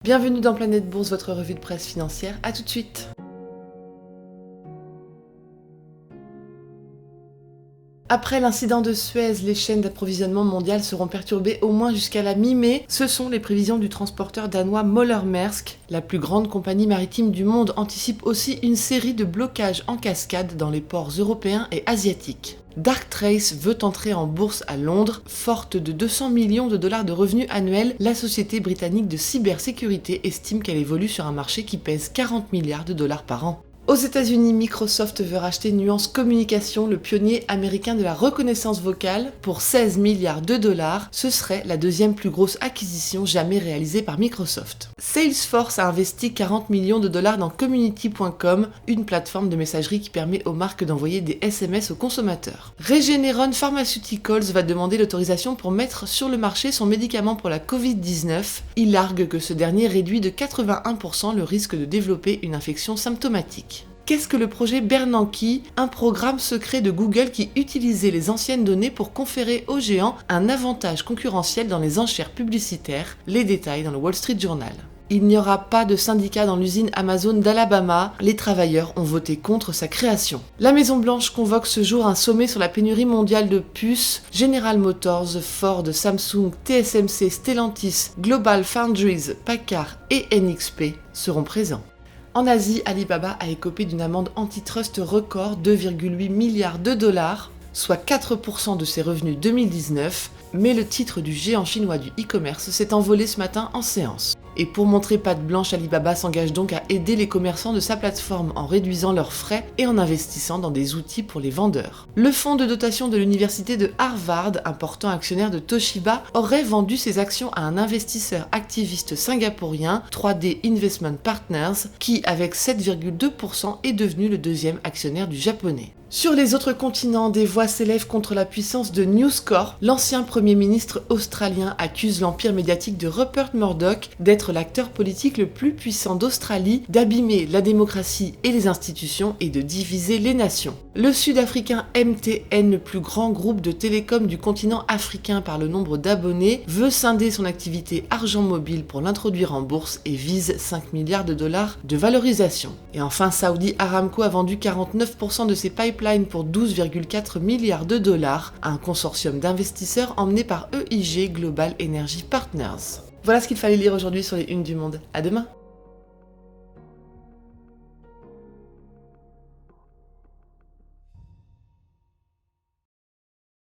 Bienvenue dans Planète Bourse, votre revue de presse financière. À tout de suite. Après l'incident de Suez, les chaînes d'approvisionnement mondiales seront perturbées au moins jusqu'à la mi-mai. Ce sont les prévisions du transporteur danois Møller-Mærsk. La plus grande compagnie maritime du monde anticipe aussi une série de blocages en cascade dans les ports européens et asiatiques. Darktrace veut entrer en bourse à Londres. Forte de 200 millions de dollars de revenus annuels, la société britannique de cybersécurité estime qu'elle évolue sur un marché qui pèse 40 milliards de dollars par an. Aux États-Unis, Microsoft veut racheter Nuance Communications, le pionnier américain de la reconnaissance vocale, pour 16 milliards de dollars. Ce serait la deuxième plus grosse acquisition jamais réalisée par Microsoft. Salesforce a investi 40 millions de dollars dans Community.com, une plateforme de messagerie qui permet aux marques d'envoyer des SMS aux consommateurs. Regeneron Pharmaceuticals va demander l'autorisation pour mettre sur le marché son médicament pour la Covid-19. Il argue que ce dernier réduit de 81% le risque de développer une infection symptomatique. Qu'est-ce que le projet Bernanke, un programme secret de Google qui utilisait les anciennes données pour conférer aux géants un avantage concurrentiel dans les enchères publicitaires? Les détails dans le Wall Street Journal. Il n'y aura pas de syndicat dans l'usine Amazon d'Alabama. Les travailleurs ont voté contre sa création. La Maison-Blanche convoque ce jour un sommet sur la pénurie mondiale de puces. General Motors, Ford, Samsung, TSMC, Stellantis, Global Foundries, Packard et NXP seront présents. En Asie, Alibaba a écopé d'une amende antitrust record 2,8 milliards de dollars, soit 4% de ses revenus 2019, mais le titre du géant chinois du e-commerce s'est envolé ce matin en séance. Et pour montrer patte blanche, Alibaba s'engage donc à aider les commerçants de sa plateforme en réduisant leurs frais et en investissant dans des outils pour les vendeurs. Le fonds de dotation de l'université de Harvard, important actionnaire de Toshiba, aurait vendu ses actions à un investisseur activiste singapourien, 3D Investment Partners, qui, avec 7,2%, est devenu le deuxième actionnaire du japonais. Sur les autres continents, des voix s'élèvent contre la puissance de News Corp. L'ancien Premier ministre australien accuse l'empire médiatique de Rupert Murdoch d'être l'acteur politique le plus puissant d'Australie, d'abîmer la démocratie et les institutions et de diviser les nations. Le sud-africain MTN, le plus grand groupe de télécom du continent africain par le nombre d'abonnés, veut scinder son activité argent mobile pour l'introduire en bourse et vise 5 milliards de dollars de valorisation. Et enfin, Saudi Aramco a vendu 49% de ses pipelines pour 12,4 milliards de dollars à un consortium d'investisseurs emmené par EIG Global Energy Partners. Voilà ce qu'il fallait lire aujourd'hui sur les unes du Monde. À demain!